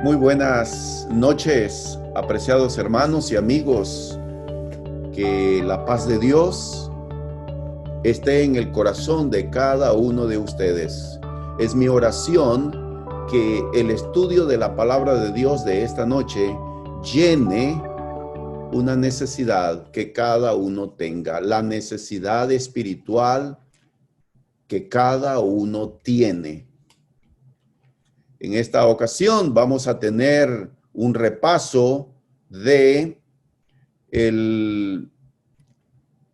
Muy buenas noches, apreciados hermanos y amigos. Que la paz de Dios esté en el corazón de cada uno de ustedes. Es mi oración que el estudio de la palabra de Dios de esta noche llene una necesidad que cada uno tenga, la necesidad espiritual que cada uno tiene. En esta ocasión vamos a tener un repaso de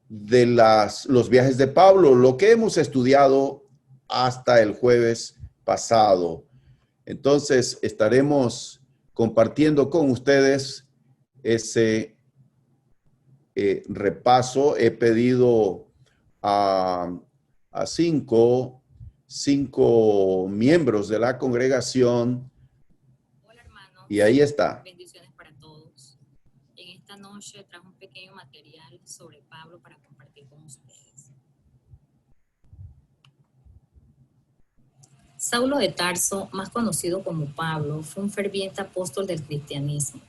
los viajes de Pablo, lo que hemos estudiado hasta el jueves pasado. Entonces estaremos compartiendo con ustedes ese repaso. He pedido a cinco miembros de la congregación. Hola hermanos, y ahí está. bendiciones para todos. En esta noche trajo un pequeño material sobre Pablo para compartir con ustedes. Saulo de Tarso, más conocido como Pablo, fue un ferviente apóstol del cristianismo.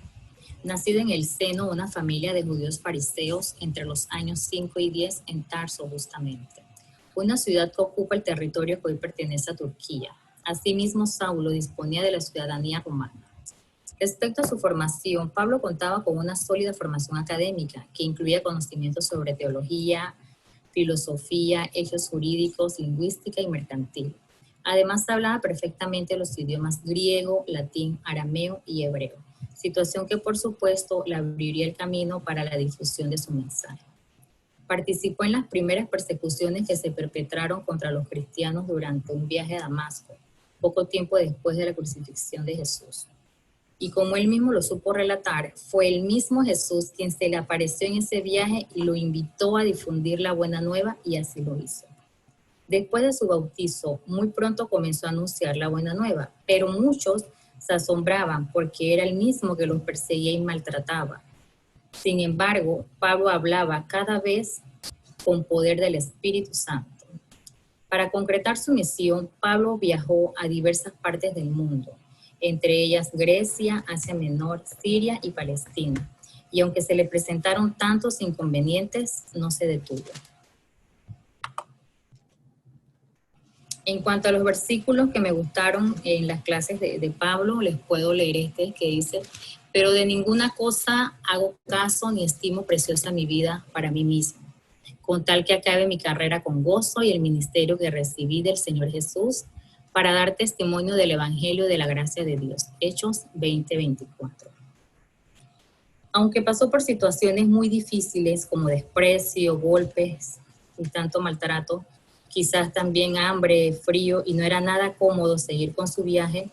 Nacido en el seno de una familia de judíos fariseos entre los años 5 y 10 en Tarso justamente, una ciudad que ocupa el territorio que hoy pertenece a Turquía. Asimismo, Saulo disponía de la ciudadanía romana. Respecto a su formación, Pablo contaba con una sólida formación académica que incluía conocimientos sobre teología, filosofía, hechos jurídicos, lingüística y mercantil. Además, hablaba perfectamente los idiomas griego, latín, arameo y hebreo, situación que por supuesto le abriría el camino para la difusión de su mensaje. Participó en las primeras persecuciones que se perpetraron contra los cristianos durante un viaje a Damasco, poco tiempo después de la crucifixión de Jesús. Y como él mismo lo supo relatar, fue el mismo Jesús quien se le apareció en ese viaje y lo invitó a difundir la buena nueva, y así lo hizo. Después de su bautizo, muy pronto comenzó a anunciar la buena nueva, pero muchos se asombraban porque era el mismo que los perseguía y maltrataba. Sin embargo, Pablo hablaba cada vez con poder del Espíritu Santo. Para concretar su misión, Pablo viajó a diversas partes del mundo, entre ellas Grecia, Asia Menor, Siria y Palestina. Y aunque se le presentaron tantos inconvenientes, no se detuvo. En cuanto a los versículos que me gustaron en las clases de Pablo, les puedo leer este que dice: pero de ninguna cosa hago caso ni estimo preciosa mi vida para mí mismo, con tal que acabe mi carrera con gozo y el ministerio que recibí del Señor Jesús para dar testimonio del Evangelio de la gracia de Dios. Hechos 20:24. Aunque pasó por situaciones muy difíciles como desprecio, golpes y tanto maltrato, quizás también hambre, frío, y no era nada cómodo seguir con su viaje,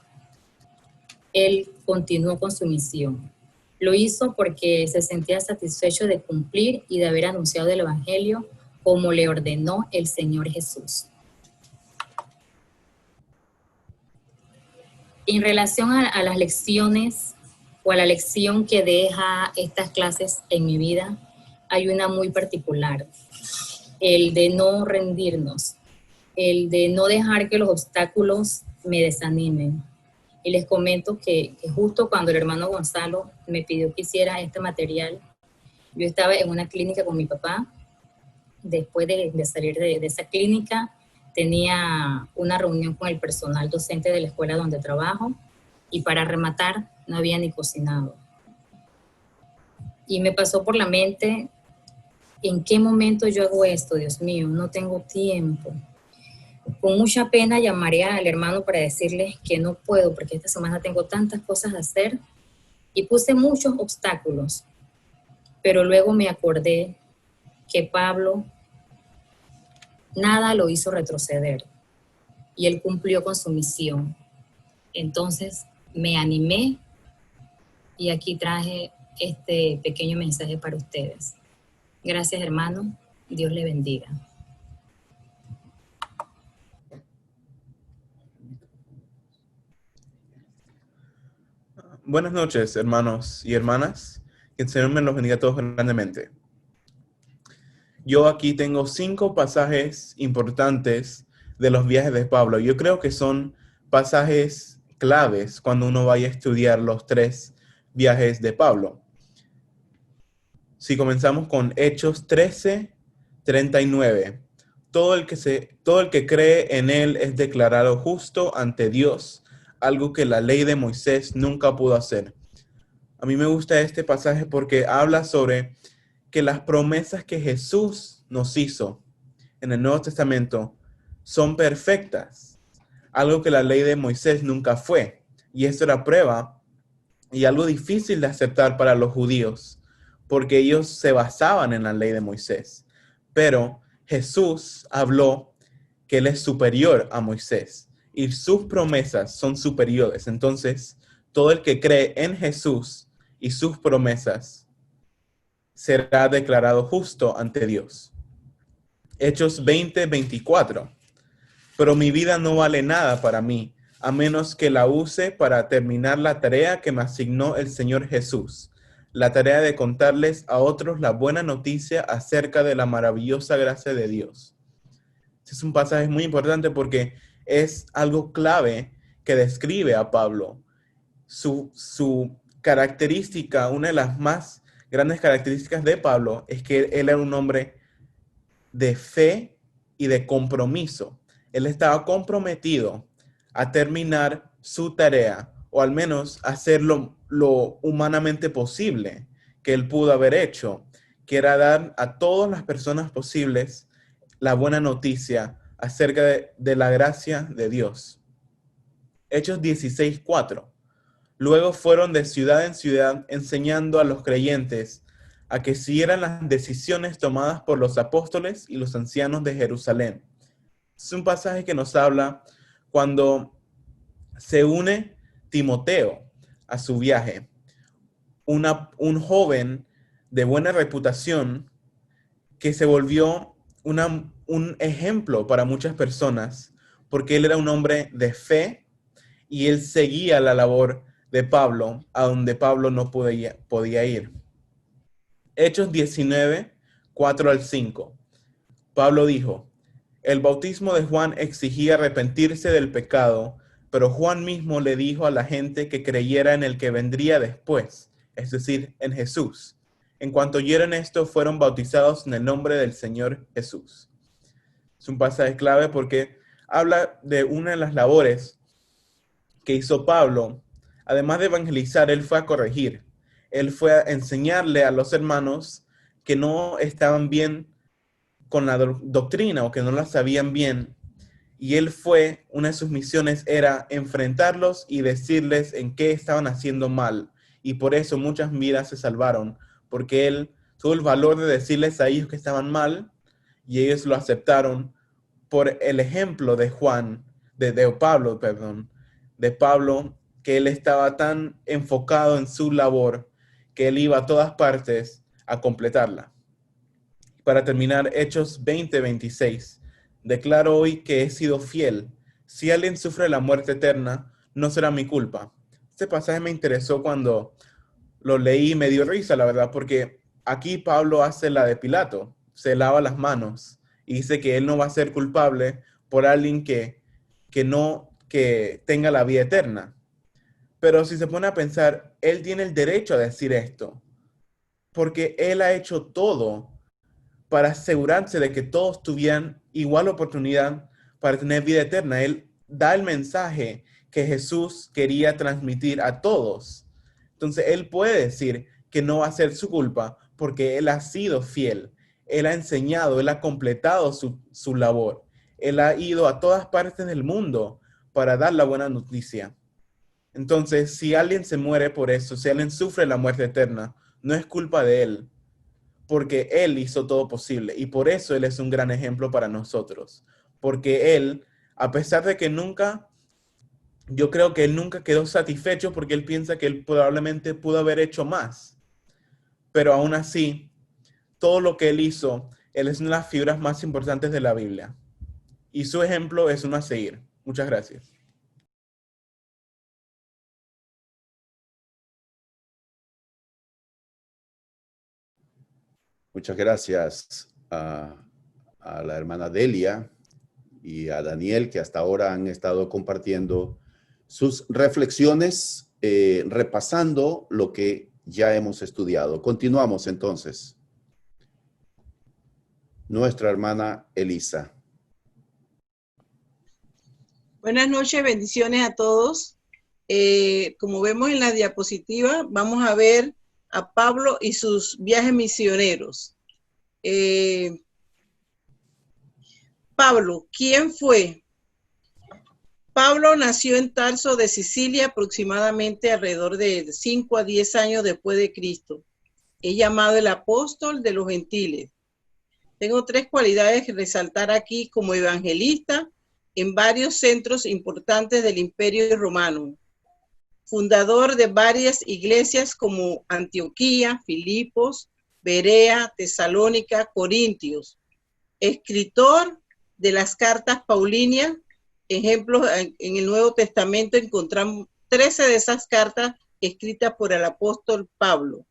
él continuó con su misión. Lo hizo porque se sentía satisfecho de cumplir y de haber anunciado el Evangelio como le ordenó el Señor Jesús. En relación a las lecciones o a la lección que deja estas clases en mi vida, hay una muy particular: el de no rendirnos, el de no dejar que los obstáculos me desanimen. Y les comento que justo cuando el hermano Gonzalo me pidió que hiciera este material, yo estaba en una clínica con mi papá. Después de salir de esa clínica, tenía una reunión con el personal docente de la escuela donde trabajo, y para rematar, no había ni cocinado. Y me pasó por la mente: ¿en qué momento yo hago esto? Dios mío, no tengo tiempo. Con mucha pena llamaré al hermano para decirle que no puedo porque esta semana tengo tantas cosas a hacer, y puse muchos obstáculos. Pero luego me acordé que Pablo nada lo hizo retroceder y él cumplió con su misión. Entonces me animé y aquí traje este pequeño mensaje para ustedes. Gracias, hermano. Dios le bendiga. Buenas noches, hermanos y hermanas. Que el Señor me los bendiga a todos grandemente. Yo aquí tengo 5 pasajes importantes de los viajes de Pablo. Yo creo que son pasajes claves cuando uno vaya a estudiar los 3 viajes de Pablo. Si comenzamos con Hechos 13:39, todo el que cree en él es declarado justo ante Dios, algo que la ley de Moisés nunca pudo hacer. A mí me gusta este pasaje porque habla sobre que las promesas que Jesús nos hizo en el Nuevo Testamento son perfectas, algo que la ley de Moisés nunca fue. Y esto era prueba y algo difícil de aceptar para los judíos, porque ellos se basaban en la ley de Moisés. Pero Jesús habló que Él es superior a Moisés y sus promesas son superiores. Entonces, todo el que cree en Jesús y sus promesas será declarado justo ante Dios. Hechos 20:24. Pero mi vida no vale nada para mí, a menos que la use para terminar la tarea que me asignó el Señor Jesús, la tarea de contarles a otros la buena noticia acerca de la maravillosa gracia de Dios. Este es un pasaje muy importante porque es algo clave que describe a Pablo. Su característica, una de las más grandes características de Pablo es que él era un hombre de fe y de compromiso. Él estaba comprometido a terminar su tarea, o al menos hacerlo lo humanamente posible que él pudo haber hecho, que era dar a todas las personas posibles la buena noticia acerca de la gracia de Dios. Hechos 16:4. Luego fueron de ciudad en ciudad enseñando a los creyentes a que siguieran las decisiones tomadas por los apóstoles y los ancianos de Jerusalén. Es un pasaje que nos habla cuando se une Timoteo a su viaje. Un joven de buena reputación que se volvió un ejemplo para muchas personas porque él era un hombre de fe y él seguía la labor de Pablo a donde Pablo no podía ir. Hechos 19:4-5. Pablo dijo: el bautismo de Juan exigía arrepentirse del pecado, pero Juan mismo le dijo a la gente que creyera en el que vendría después, es decir, en Jesús. En cuanto oyeron esto, fueron bautizados en el nombre del Señor Jesús. Es un pasaje clave porque habla de una de las labores que hizo Pablo. Además de evangelizar, él fue a corregir. Él fue a enseñarle a los hermanos que no estaban bien con la doctrina o que no la sabían bien. Y una de sus misiones era enfrentarlos y decirles en qué estaban haciendo mal. Y por eso muchas vidas se salvaron, porque él tuvo el valor de decirles a ellos que estaban mal y ellos lo aceptaron por el ejemplo de Pablo, que él estaba tan enfocado en su labor que él iba a todas partes a completarla. Para terminar, Hechos 20:26. Declaro hoy que he sido fiel. Si alguien sufre la muerte eterna, no será mi culpa. Este pasaje me interesó cuando lo leí y me dio risa, la verdad, porque aquí Pablo hace la de Pilato, se lava las manos y dice que él no va a ser culpable por alguien que tenga la vida eterna. Pero si se pone a pensar, él tiene el derecho a decir esto, porque él ha hecho todo para asegurarse de que todos tuvieran igual oportunidad para tener vida eterna. Él da el mensaje que Jesús quería transmitir a todos. Entonces, él puede decir que no va a ser su culpa porque él ha sido fiel. Él ha enseñado, él ha completado su labor. Él ha ido a todas partes del mundo para dar la buena noticia. Entonces, si alguien se muere por eso, si alguien sufre la muerte eterna, no es culpa de él, porque él hizo todo posible. Y por eso él es un gran ejemplo para nosotros. Porque él, a pesar de que yo creo que él nunca quedó satisfecho porque él piensa que él probablemente pudo haber hecho más. Pero aún así, todo lo que él hizo, él es una de las figuras más importantes de la Biblia. Y su ejemplo es uno a seguir. Muchas gracias. Muchas gracias a la hermana Delia y a Daniel, que hasta ahora han estado compartiendo sus reflexiones repasando lo que ya hemos estudiado. Continuamos entonces. Nuestra hermana Elisa. Buenas noches, bendiciones a todos. Como vemos en la diapositiva, vamos a ver a Pablo y sus viajes misioneros. Pablo, ¿quién fue? Pablo nació en Tarso de Sicilia aproximadamente alrededor de 5 a 10 años después de Cristo. Es llamado el apóstol de los gentiles. Tengo 3 cualidades que resaltar aquí como evangelista en varios centros importantes del Imperio Romano. Fundador de varias iglesias como Antioquía, Filipos, Berea, Tesalónica, Corintios. Escritor de las cartas Paulinas. Ejemplos, en el Nuevo Testamento encontramos 13 de esas cartas escritas por el apóstol Pablo.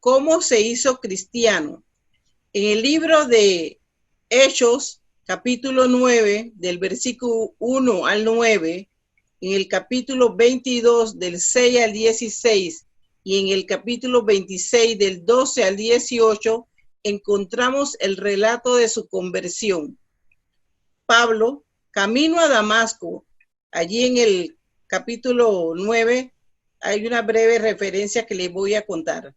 ¿Cómo se hizo cristiano? En el libro de Hechos, capítulo 9, del versículo 1 al 9, en el capítulo 22, del 6 al 16, y en el capítulo 26, del 12 al 18, encontramos el relato de su conversión. Pablo, camino a Damasco, allí en el capítulo 9, hay una breve referencia que les voy a contar.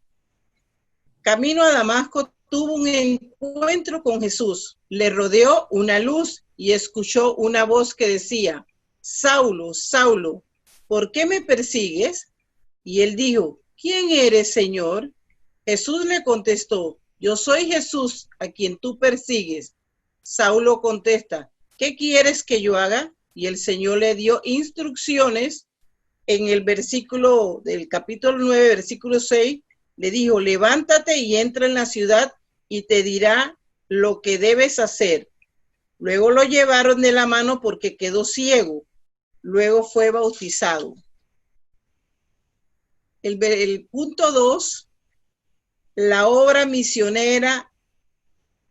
Camino a Damasco tuvo un encuentro con Jesús, le rodeó una luz y escuchó una voz que decía, Saulo, Saulo, ¿por qué me persigues? Y él dijo, ¿quién eres, Señor? Jesús le contestó, yo soy Jesús a quien tú persigues. Saulo contesta, ¿qué quieres que yo haga? Y el Señor le dio instrucciones en el versículo del capítulo 9, versículo 6, le dijo, levántate y entra en la ciudad y te dirá lo que debes hacer. Luego lo llevaron de la mano porque quedó ciego. Luego fue bautizado. El punto 2, la obra misionera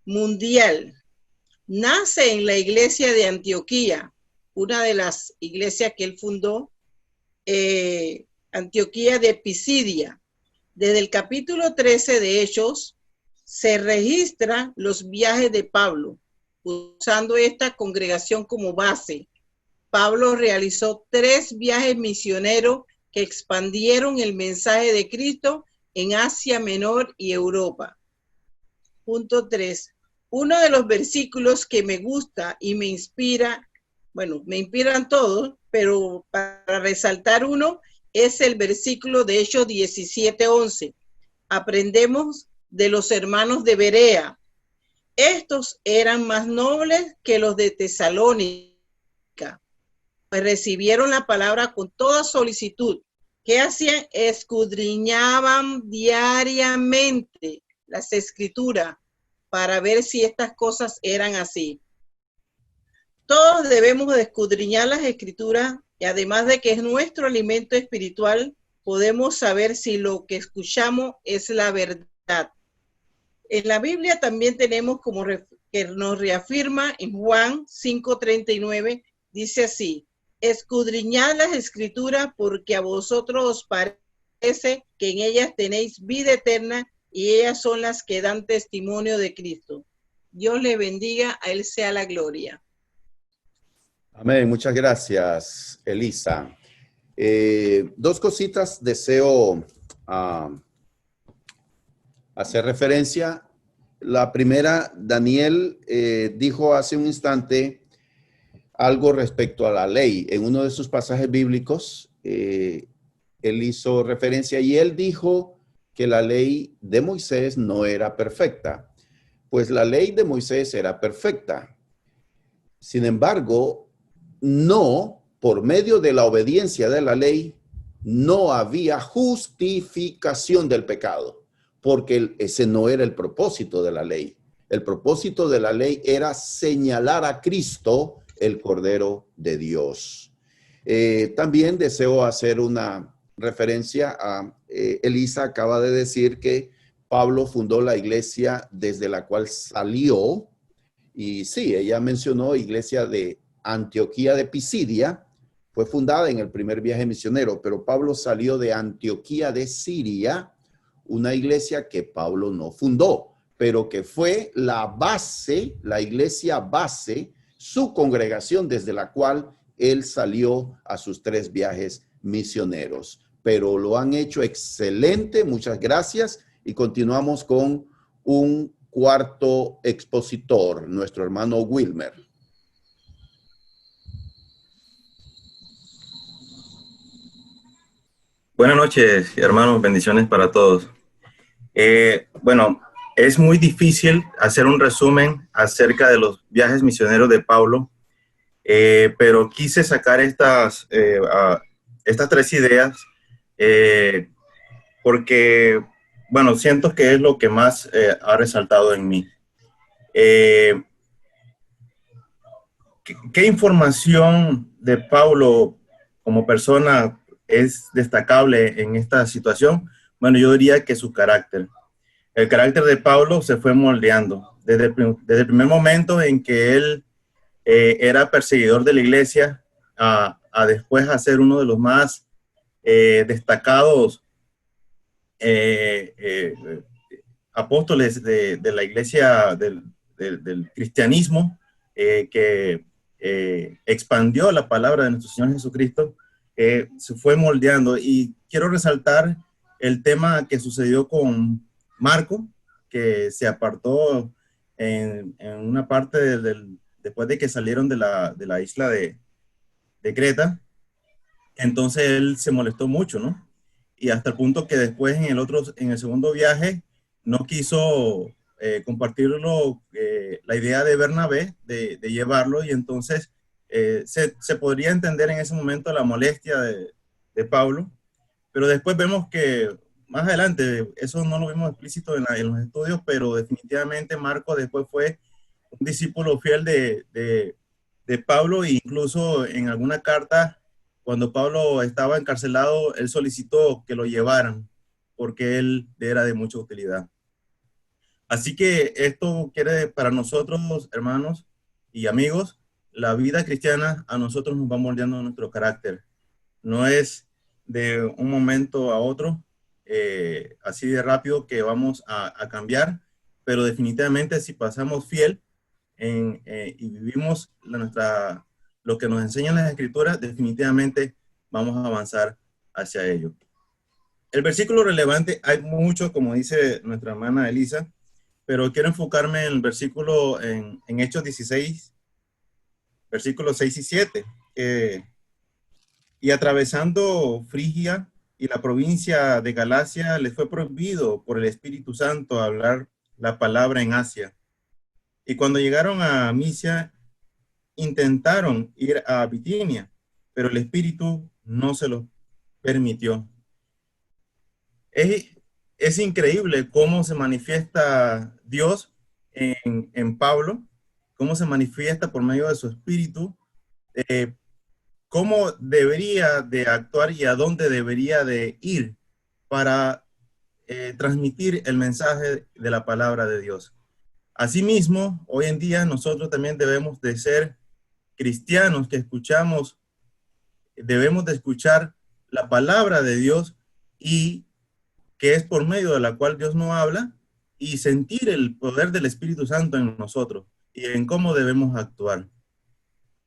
mundial. Nace en la iglesia de Antioquía, una de las iglesias que él fundó, Antioquía de Pisidia. Desde el capítulo 13 de Hechos se registran los viajes de Pablo, usando esta congregación como base. Pablo realizó 3 viajes misioneros que expandieron el mensaje de Cristo en Asia Menor y Europa. Punto 3. Uno de los versículos que me gusta y me inspira, bueno, me inspiran todos, pero para resaltar uno, es el versículo de Hechos 17:11. Aprendemos de los hermanos de Berea. Estos eran más nobles que los de Tesalónica, pues recibieron la palabra con toda solicitud. ¿Qué hacían? Escudriñaban diariamente las escrituras para ver si estas cosas eran así. Todos debemos de escudriñar las escrituras y además de que es nuestro alimento espiritual, podemos saber si lo que escuchamos es la verdad. En la Biblia también tenemos como que nos reafirma en Juan 5:39, dice así, escudriñad las escrituras porque a vosotros os parece que en ellas tenéis vida eterna y ellas son las que dan testimonio de Cristo. Dios le bendiga, a él sea la gloria. Amén, muchas gracias, Elisa. 2 cositas deseo hacer referencia. La primera, Daniel dijo hace un instante algo respecto a la ley. En uno de sus pasajes bíblicos, él hizo referencia y él dijo que la ley de Moisés no era perfecta. Pues la ley de Moisés era perfecta. Sin embargo, no, por medio de la obediencia de la ley, no había justificación del pecado, porque ese no era el propósito de la ley. El propósito de la ley era señalar a Cristo, el Cordero de Dios. También deseo hacer una referencia a Elisa acaba de decir que Pablo fundó la iglesia desde la cual salió, y sí, ella mencionó iglesia de Antioquía de Pisidia, fue fundada en el primer viaje misionero, pero Pablo salió de Antioquía de Siria, una iglesia que Pablo no fundó, pero que fue la base, la iglesia base, su congregación desde la cual él salió a sus 3 viajes misioneros. Pero lo han hecho excelente, muchas gracias, y continuamos con un cuarto expositor, nuestro hermano Wilmer. Buenas noches, hermanos, bendiciones para todos. Bueno, es muy difícil hacer un resumen acerca de los viajes misioneros de Pablo, pero quise sacar estas 3 ideas porque, bueno, siento que es lo que más ha resaltado en mí. ¿Qué información de Pablo como persona es destacable en esta situación? Bueno, yo diría que su carácter. El carácter de Pablo se fue moldeando desde el primer momento en que él era perseguidor de la iglesia a después a ser uno de los más destacados apóstoles de la iglesia del cristianismo que expandió la palabra de nuestro Señor Jesucristo. Se fue moldeando, y quiero resaltar el tema que sucedió con Marco, que se apartó en una parte después de que salieron de la isla de Creta. Entonces él se molestó mucho, ¿no? Y hasta el punto que después en el segundo viaje no quiso compartirlo, la idea de Bernabé de llevarlo, y entonces se podría entender en ese momento la molestia de Pablo, pero después vemos que más adelante, eso no lo vimos explícito en los estudios, pero definitivamente Marco después fue un discípulo fiel de Pablo, e incluso en alguna carta, cuando Pablo estaba encarcelado, él solicitó que lo llevaran porque él era de mucha utilidad. Así que esto quiere para nosotros, hermanos y amigos, la vida cristiana a nosotros nos va moldeando nuestro carácter. No es de un momento a otro, así de rápido, que vamos a cambiar, pero definitivamente si pasamos fiel y vivimos lo que nos enseñan las escrituras, definitivamente vamos a avanzar hacia ello. El versículo relevante, hay mucho, como dice nuestra hermana Elisa, pero quiero enfocarme en el versículo en Hechos 16, versículos 6 y 7. Y atravesando Frigia y la provincia de Galacia, les fue prohibido por el Espíritu Santo hablar la palabra en Asia. Y cuando llegaron a Misia, intentaron ir a Bitinia, pero el Espíritu no se lo permitió. Es increíble cómo se manifiesta Dios en Pablo, cómo se manifiesta por medio de su Espíritu, cómo debería de actuar y a dónde debería de ir para transmitir el mensaje de la palabra de Dios. Asimismo, hoy en día nosotros también debemos de ser cristianos que debemos de escuchar la palabra de Dios, y que es por medio de la cual Dios nos habla, y sentir el poder del Espíritu Santo en nosotros y en cómo debemos actuar.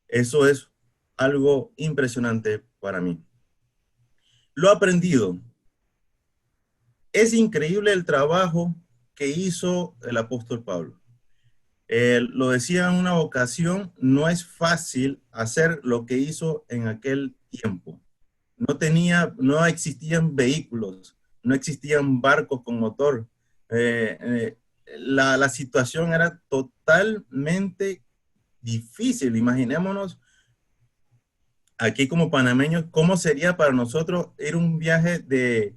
Eso es algo impresionante para mí. Lo aprendido. Es increíble el trabajo que hizo el apóstol Pablo. Lo decía en una ocasión, no es fácil hacer lo que hizo en aquel tiempo. No existían vehículos, no existían barcos con motor. La situación era totalmente difícil. Imaginémonos aquí como panameños, ¿cómo sería para nosotros ir un viaje de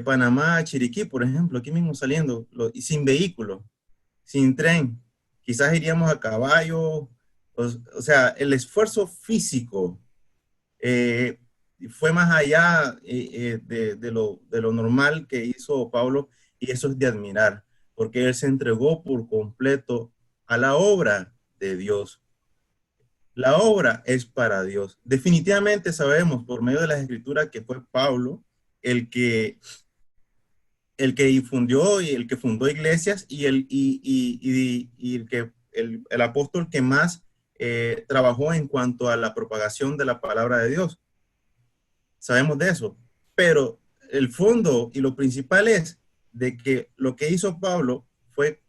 Panamá a Chiriquí, por ejemplo, aquí mismo saliendo, y sin vehículo, sin tren? Quizás iríamos a caballo. O sea, el esfuerzo físico fue más allá de lo normal que hizo Pablo, y eso es de admirar, porque él se entregó por completo a la obra de Dios. La obra es para Dios. Definitivamente sabemos por medio de las Escrituras que fue Pablo el que difundió y el que fundó iglesias y el apóstol que más trabajó en cuanto a la propagación de la palabra de Dios. Sabemos de eso, pero el fondo y lo principal es de que lo que hizo Pablo fue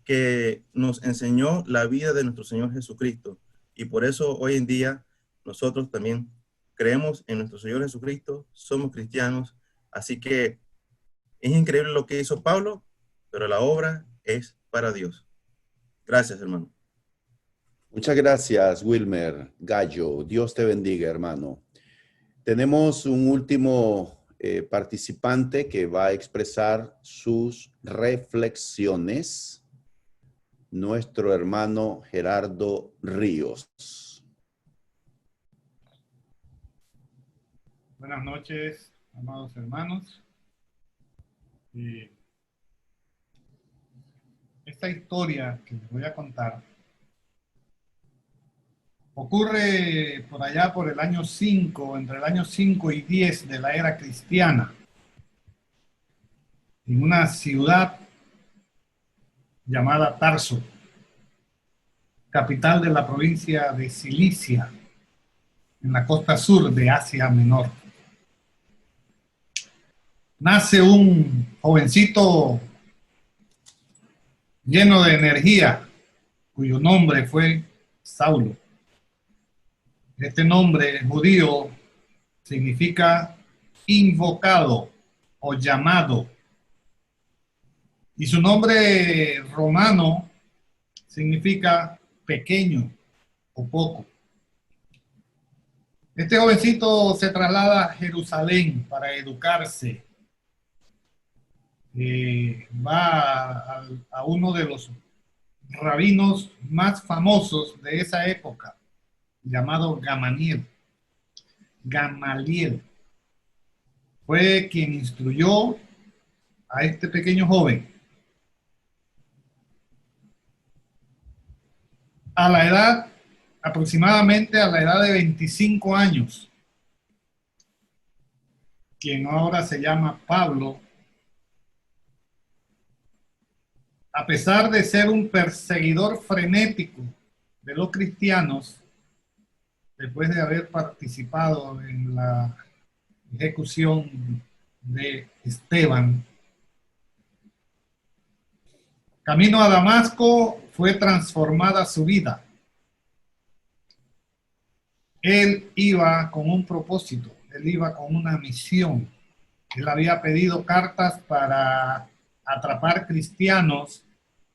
que nos enseñó la vida de nuestro Señor Jesucristo, y por eso hoy en día nosotros también creemos en nuestro Señor Jesucristo, somos cristianos, así que es increíble lo que hizo Pablo, pero la obra es para Dios. Gracias, hermano. Muchas gracias, Wilmer Gallo. Dios te bendiga, hermano. Tenemos un último participante que va a expresar sus reflexiones. Nuestro hermano Gerardo Ríos. Buenas noches, amados hermanos. Esta historia que les voy a contar ocurre por allá por el año 5, entre el año 5 y 10 de la era cristiana, en una ciudad llamada Tarso, capital de la provincia de Cilicia, en la costa sur de Asia Menor. Nace un jovencito lleno de energía, cuyo nombre fue Saulo. Este nombre judío significa invocado o llamado, y su nombre romano significa pequeño o poco. Este jovencito se traslada a Jerusalén para educarse. Va a uno de los rabinos más famosos de esa época, llamado Gamaliel. Gamaliel fue quien instruyó a este pequeño joven. Aproximadamente a la edad de 25 años, quien ahora se llama Pablo, a pesar de ser un perseguidor frenético de los cristianos, después de haber participado en la ejecución de Esteban, camino a Damasco fue transformada su vida. Él iba con un propósito, él iba con una misión. Él había pedido cartas para atrapar cristianos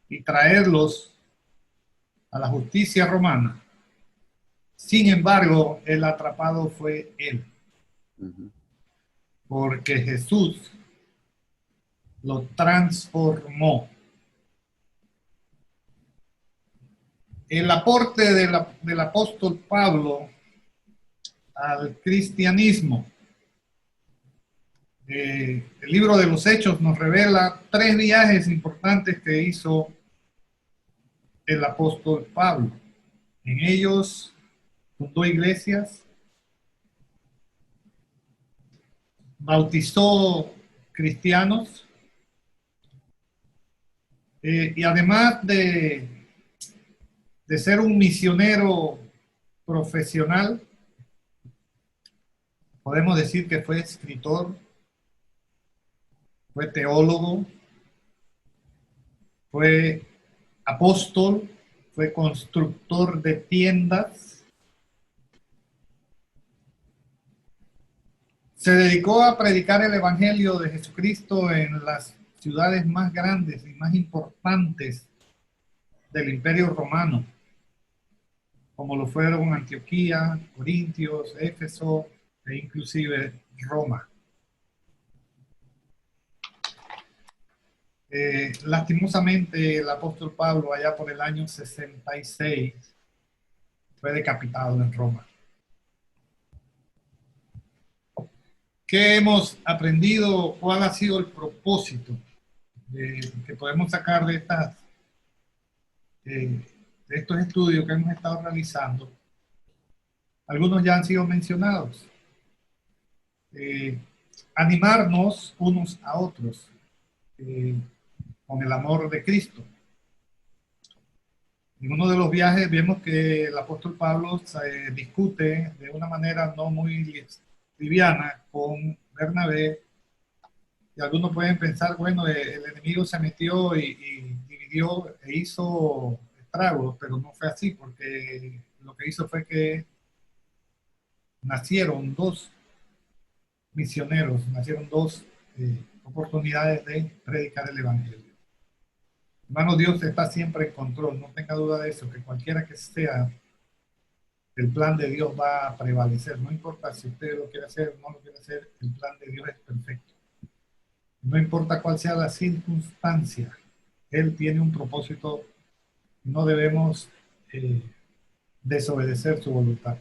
y traerlos a la justicia romana. Sin embargo, el atrapado fue él, porque Jesús lo transformó. El aporte del apóstol Pablo al cristianismo. El libro de los Hechos nos revela 3 viajes importantes que hizo el apóstol Pablo. En ellos fundó iglesias, bautizó cristianos, y además de ser un misionero profesional, podemos decir que fue escritor, fue teólogo, fue apóstol, fue constructor de tiendas. Se dedicó a predicar el evangelio de Jesucristo en las ciudades más grandes y más importantes del Imperio Romano, como lo fueron Antioquía, Corintios, Éfeso e inclusive Roma. Lastimosamente, el apóstol Pablo, allá por el año 66, fue decapitado en Roma. ¿Qué hemos aprendido? ¿Cuál ha sido el propósito que podemos sacar de estos estudios que hemos estado realizando? Algunos ya han sido mencionados. Animarnos unos a otros con el amor de Cristo. En uno de los viajes vemos que el apóstol Pablo discute de una manera no muy liviana con Bernabé, y algunos pueden pensar, bueno, el enemigo se metió y dividió e hizo estragos, pero no fue así, porque lo que hizo fue que nacieron dos misioneros, nacieron dos oportunidades de predicar el evangelio. Hermano, Dios está siempre en control, no tenga duda de eso, que cualquiera que sea el plan de Dios va a prevalecer, no importa si usted lo quiere hacer o no lo quiere hacer, el plan de Dios es perfecto. No importa cuál sea la circunstancia, Él tiene un propósito, no debemos desobedecer su voluntad.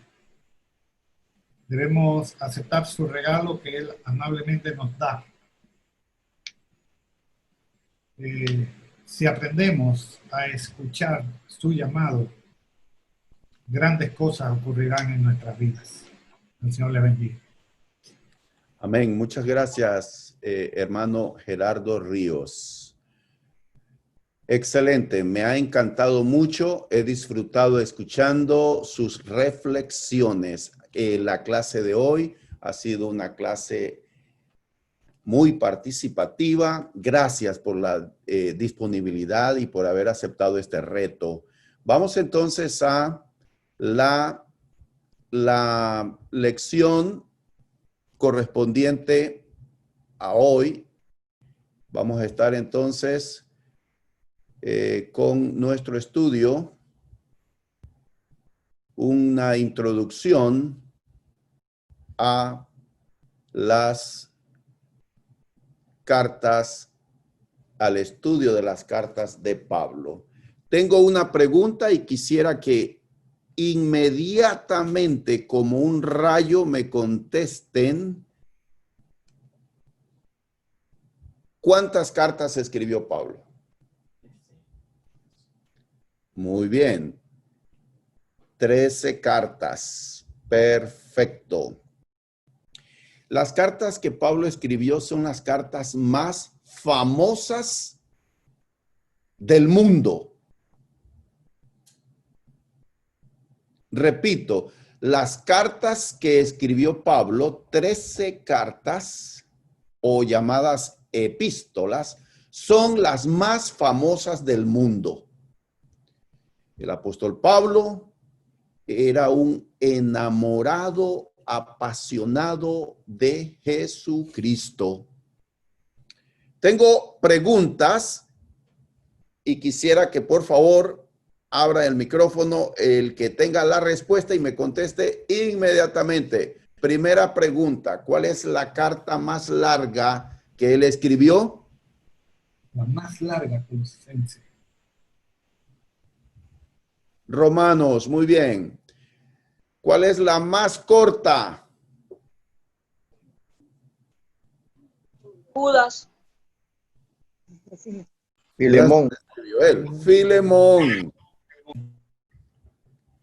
Debemos aceptar su regalo que Él amablemente nos da. Si aprendemos a escuchar su llamado, grandes cosas ocurrirán en nuestras vidas. El Señor le bendiga. Amén. Muchas gracias, hermano Gerardo Ríos. Excelente. Me ha encantado mucho. He disfrutado escuchando sus reflexiones. La clase de hoy ha sido una clase muy participativa. Gracias por la disponibilidad y por haber aceptado este reto. Vamos entonces a la lección correspondiente a hoy. Vamos a estar entonces con nuestro estudio, una introducción a las cartas, al estudio de las cartas de Pablo. Tengo una pregunta y quisiera que inmediatamente, como un rayo, me contesten. ¿Cuántas cartas escribió Pablo? Muy bien. 13 cartas. Perfecto. Las cartas que Pablo escribió son las cartas más famosas del mundo. Repito, las cartas que escribió Pablo, 13 cartas o llamadas epístolas, son las más famosas del mundo. El apóstol Pablo era un enamorado, apasionado de Jesucristo. Tengo preguntas y quisiera que por favor abra el micrófono el que tenga la respuesta y me conteste inmediatamente. Primera pregunta, ¿cuál es la carta más larga que él escribió? La más larga, Colosenses. Romanos, muy bien. ¿Cuál es la más corta? Judas. Filemón. Filemón.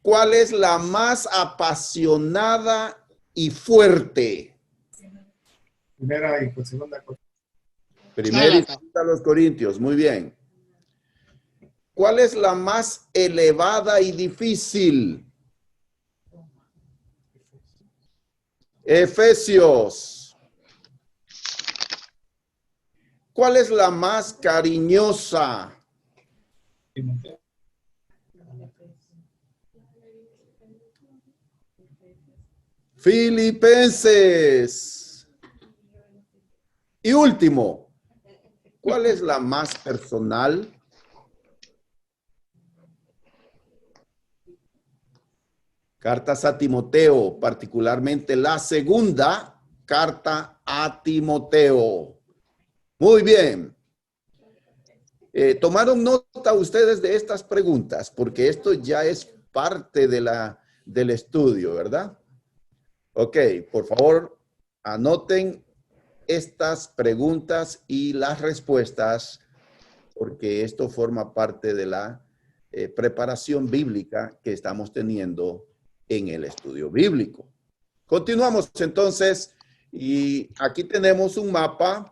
¿Cuál es la más apasionada y fuerte? Primera y segunda. Primera y segunda los Corintios, muy bien. ¿Cuál es la más elevada y difícil? Efesios. ¿Cuál es la más cariñosa? Filipenses. Y último, ¿cuál es la más personal? Cartas a Timoteo, particularmente la segunda carta a Timoteo. Muy bien. ¿Tomaron nota ustedes de estas preguntas? Porque esto ya es parte de del estudio, ¿verdad? Ok, por favor, anoten estas preguntas y las respuestas, porque esto forma parte de la preparación bíblica que estamos teniendo en el estudio bíblico. Continuamos entonces, y aquí tenemos un mapa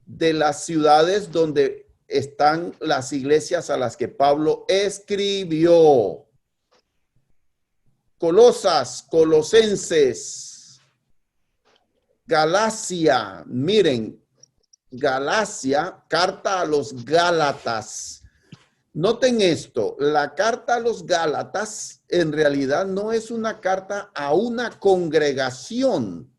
de las ciudades donde están las iglesias a las que Pablo escribió. Colosas, Colosenses, Galacia, miren, Galacia, carta a los Gálatas. Noten esto, la carta a los Gálatas en realidad no es una carta a una congregación,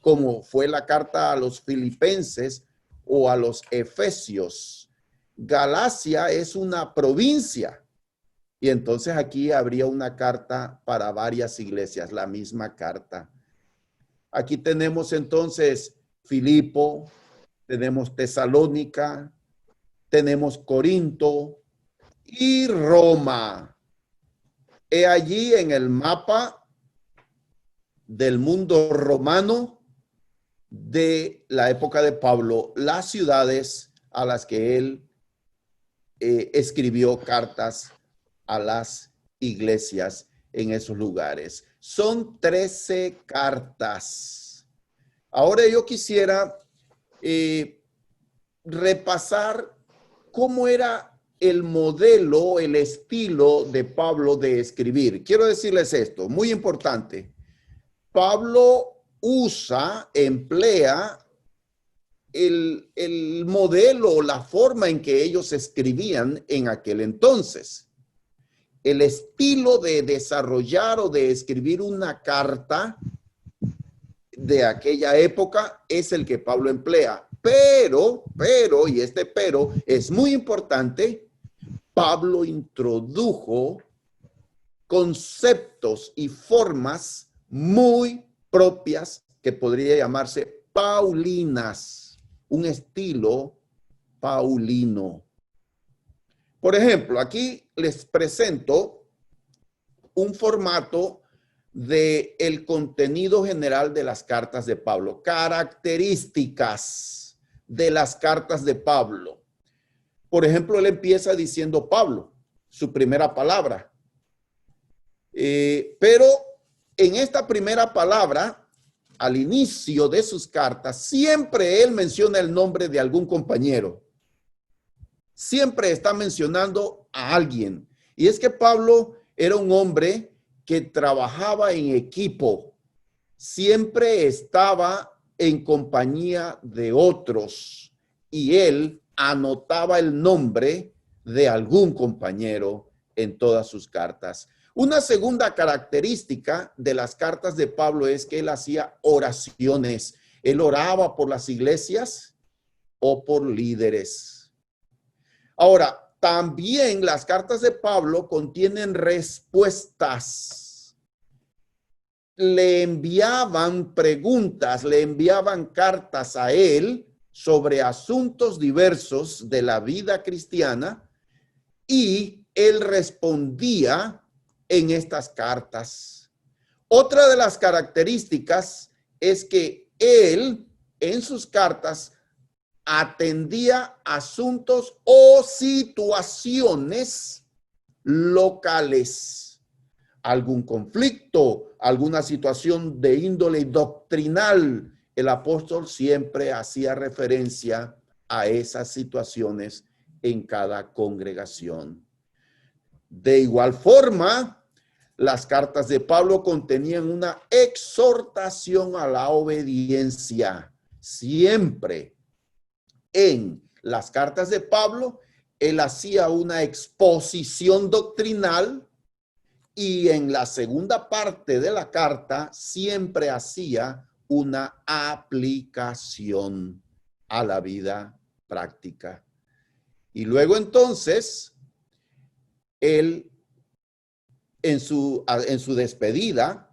como fue la carta a los Filipenses o a los Efesios. Galacia es una provincia. Y entonces aquí habría una carta para varias iglesias, la misma carta. Aquí tenemos entonces Filipo, tenemos Tesalónica, tenemos Corinto y Roma. He allí en el mapa del mundo romano de la época de Pablo, las ciudades a las que él escribió cartas a las iglesias en esos lugares. Son 13 cartas. Ahora yo quisiera repasar cómo era el modelo, el estilo de Pablo de escribir. Quiero decirles esto, muy importante. Pablo emplea el modelo, la forma en que ellos escribían en aquel entonces. El estilo de desarrollar o de escribir una carta de aquella época es el que Pablo emplea. Pero, y este pero es muy importante, Pablo introdujo conceptos y formas muy propias que podría llamarse paulinas, un estilo paulino. Por ejemplo, aquí les presento un formato del contenido general de las cartas de Pablo, características de las cartas de Pablo. Por ejemplo, él empieza diciendo Pablo, su primera palabra. Pero en esta primera palabra, al inicio de sus cartas, siempre él menciona el nombre de algún compañero. Siempre está mencionando a alguien. Y es que Pablo era un hombre que trabajaba en equipo. Siempre estaba en compañía de otros. Y él anotaba el nombre de algún compañero en todas sus cartas. Una segunda característica de las cartas de Pablo es que él hacía oraciones. Él oraba por las iglesias o por líderes. Ahora, también las cartas de Pablo contienen respuestas. Le enviaban preguntas, le enviaban cartas a él sobre asuntos diversos de la vida cristiana y él respondía en estas cartas. Otra de las características es que él en sus cartas atendía asuntos o situaciones locales, algún conflicto, alguna situación de índole doctrinal. El apóstol siempre hacía referencia a esas situaciones en cada congregación. De igual forma, las cartas de Pablo contenían una exhortación a la obediencia. Siempre en las cartas de Pablo, él hacía una exposición doctrinal y en la segunda parte de la carta siempre hacía una aplicación a la vida práctica. Y luego entonces, él en su despedida,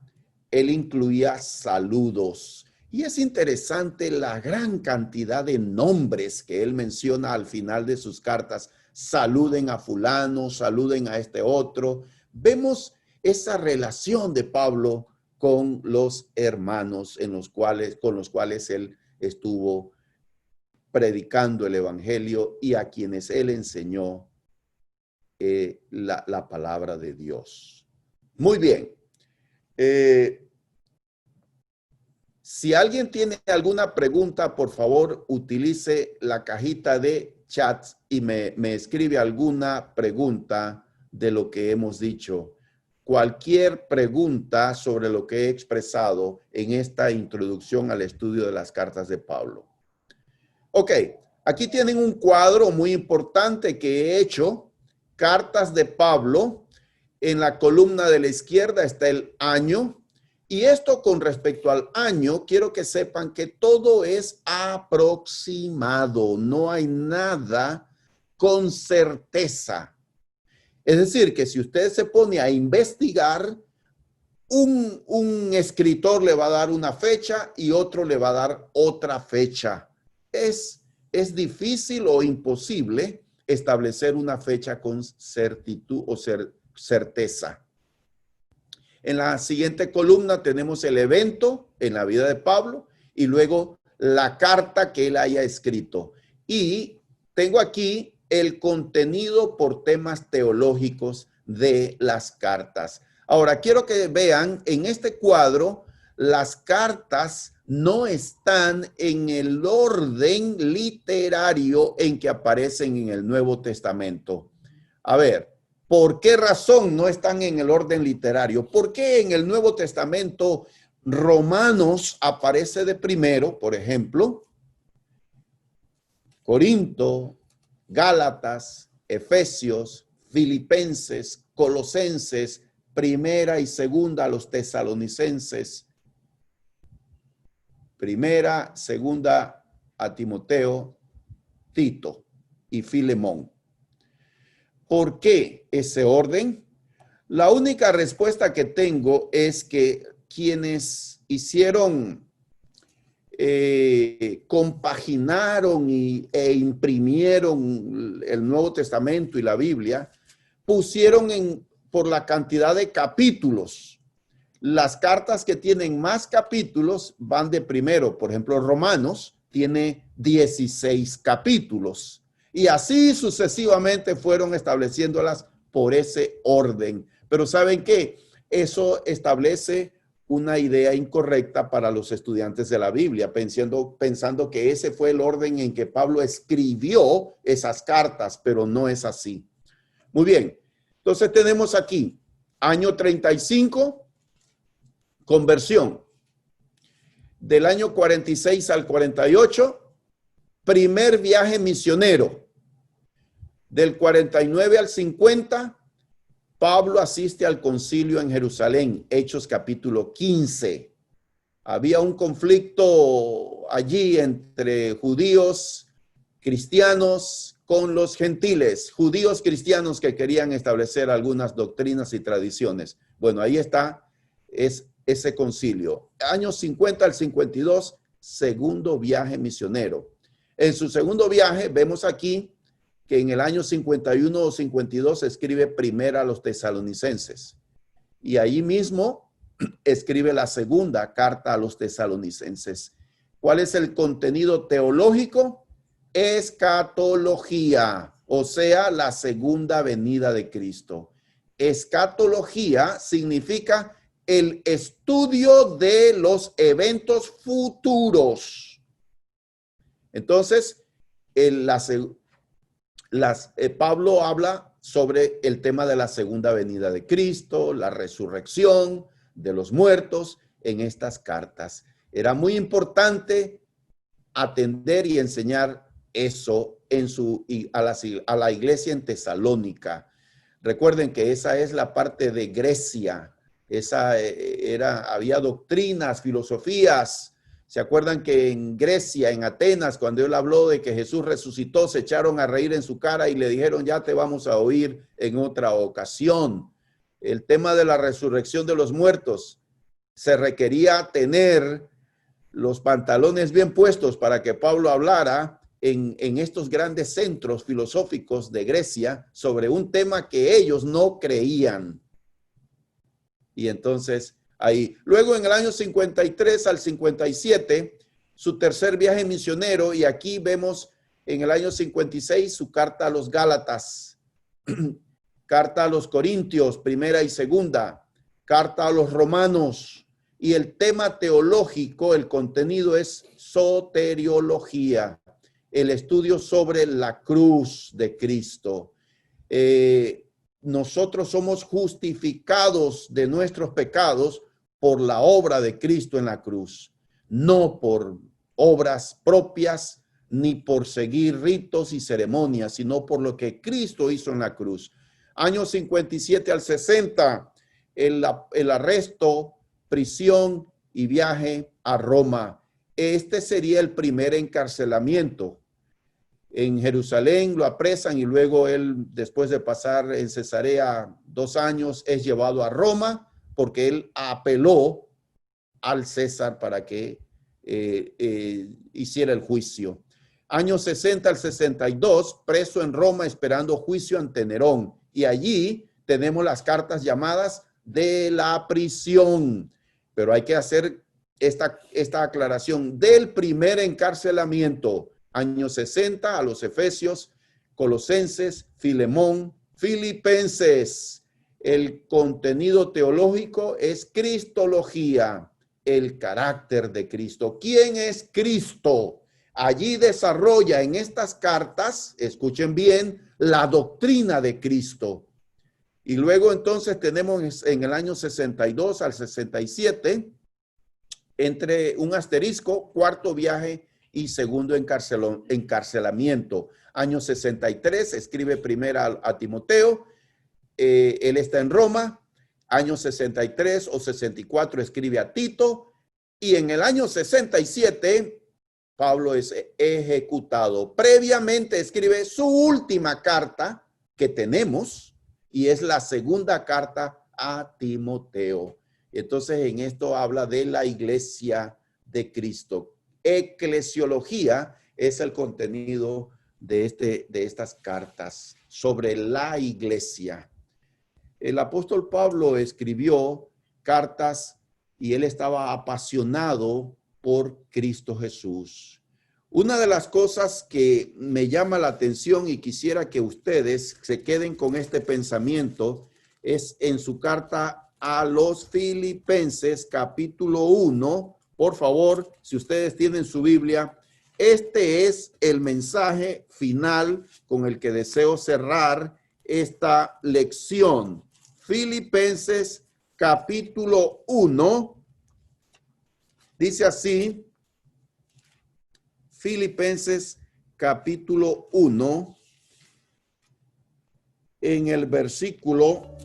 él incluía saludos. Y es interesante la gran cantidad de nombres que él menciona al final de sus cartas. Saluden a fulano, saluden a este otro. Vemos esa relación de Pablo con los hermanos con los cuales él estuvo predicando el evangelio y a quienes él enseñó la palabra de Dios. Muy bien. Si alguien tiene alguna pregunta, por favor, utilice la cajita de chats y me escribe alguna pregunta de lo que hemos dicho. Cualquier pregunta sobre lo que he expresado en esta introducción al estudio de las cartas de Pablo. Ok, aquí tienen un cuadro muy importante que he hecho, cartas de Pablo. En la columna de la izquierda está el año. Y esto con respecto al año, quiero que sepan que todo es aproximado, no hay nada con certeza. Es decir, que si usted se pone a investigar, un escritor le va a dar una fecha y otro le va a dar otra fecha. Es difícil o imposible establecer una fecha con certitud o certeza. En la siguiente columna tenemos el evento en la vida de Pablo y luego la carta que él haya escrito. Y tengo aquí el contenido por temas teológicos de las cartas. Ahora, quiero que vean en este cuadro, las cartas no están en el orden literario en que aparecen en el Nuevo Testamento. A ver. ¿Por qué razón no están en el orden literario? ¿Por qué en el Nuevo Testamento Romanos aparece de primero, por ejemplo? Corinto, Gálatas, Efesios, Filipenses, Colosenses, primera y segunda a los tesalonicenses, primera, segunda a Timoteo, Tito y Filemón. ¿Por qué ese orden? La única respuesta que tengo es que quienes hicieron, compaginaron e imprimieron el Nuevo Testamento y la Biblia, pusieron por la cantidad de capítulos. Las cartas que tienen más capítulos van de primero. Por ejemplo, Romanos tiene 16 capítulos. Y así sucesivamente fueron estableciéndolas por ese orden. Pero ¿saben qué? Eso establece una idea incorrecta para los estudiantes de la Biblia, pensando que ese fue el orden en que Pablo escribió esas cartas, pero no es así. Muy bien. Entonces tenemos aquí, año 35, conversión. Del año 46 al 48, primer viaje misionero. Del 49 al 50, Pablo asiste al concilio en Jerusalén, Hechos capítulo 15. Había un conflicto allí entre judíos, cristianos con los gentiles, judíos cristianos que querían establecer algunas doctrinas y tradiciones. Bueno, ahí está, es ese concilio. Años 50 al 52, segundo viaje misionero. En su segundo viaje, vemos aquí que en el año 51 o 52 escribe primera a los tesalonicenses. Y ahí mismo escribe la segunda carta a los tesalonicenses. ¿Cuál es el contenido teológico? Escatología, o sea, la segunda venida de Cristo. Escatología significa el estudio de los eventos futuros. Entonces, Pablo habla sobre el tema de la segunda venida de Cristo, la resurrección de los muertos en estas cartas. Era muy importante atender y enseñar eso a la iglesia en Tesalónica. Recuerden que esa es la parte de Grecia. Había doctrinas, filosofías. ¿Se acuerdan que en Grecia, en Atenas, cuando él habló de que Jesús resucitó, se echaron a reír en su cara y le dijeron, ya te vamos a oír en otra ocasión? El tema de la resurrección de los muertos, se requería tener los pantalones bien puestos para que Pablo hablara en estos grandes centros filosóficos de Grecia sobre un tema que ellos no creían. Y entonces ahí, luego en el año 53 al 57, su tercer viaje misionero, y aquí vemos en el año 56 su carta a los Gálatas, carta a los Corintios, primera y segunda, Carta a los Romanos. Y el tema teológico, el contenido es soteriología, el estudio sobre la cruz de Cristo. Nosotros somos justificados de nuestros pecados por la obra de Cristo en la cruz, no por obras propias ni por seguir ritos y ceremonias, sino por lo que Cristo hizo en la cruz. Años 57 al 60, el arresto, prisión y viaje a Roma. Este sería el primer encarcelamiento. En Jerusalén lo apresan y luego él, después de pasar en Cesarea 2 años, es llevado a Roma porque él apeló al César para que hiciera el juicio. Años 60 al 62, preso en Roma esperando juicio ante Nerón. Y allí tenemos las cartas llamadas de la prisión. Pero hay que hacer esta aclaración del primer encarcelamiento. Años 60 a los Efesios, Colosenses, Filemón, Filipenses. El contenido teológico es cristología, el carácter de Cristo. ¿Quién es Cristo? Allí desarrolla en estas cartas, escuchen bien, la doctrina de Cristo. Y luego entonces tenemos en el año 62 al 67, entre un asterisco, cuarto viaje y segundo encarcelamiento. Año 63, escribe primera a Timoteo, él está en Roma. Año 63 o 64 escribe a Tito, y en el año 67 Pablo es ejecutado. Previamente escribe su última carta que tenemos, y es la segunda carta a Timoteo. Entonces en esto habla de la iglesia de Cristo. Eclesiología es el contenido de estas cartas sobre la iglesia. El apóstol Pablo escribió cartas y él estaba apasionado por Cristo Jesús. Una de las cosas que me llama la atención y quisiera que ustedes se queden con este pensamiento es en su carta a los Filipenses, capítulo 1. Por favor, si ustedes tienen su Biblia, este es el mensaje final con el que deseo cerrar esta lección. Filipenses capítulo 1, dice así, Filipenses capítulo 1, en el versículo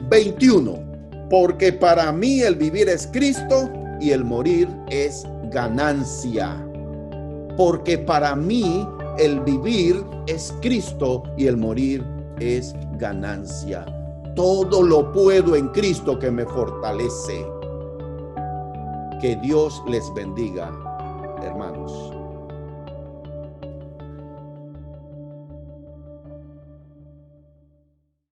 21, porque para mí el vivir es Cristo y el morir es ganancia. Porque para mí el vivir es Cristo y el morir es ganancia. Todo lo puedo en Cristo que me fortalece. Que Dios les bendiga, hermanos.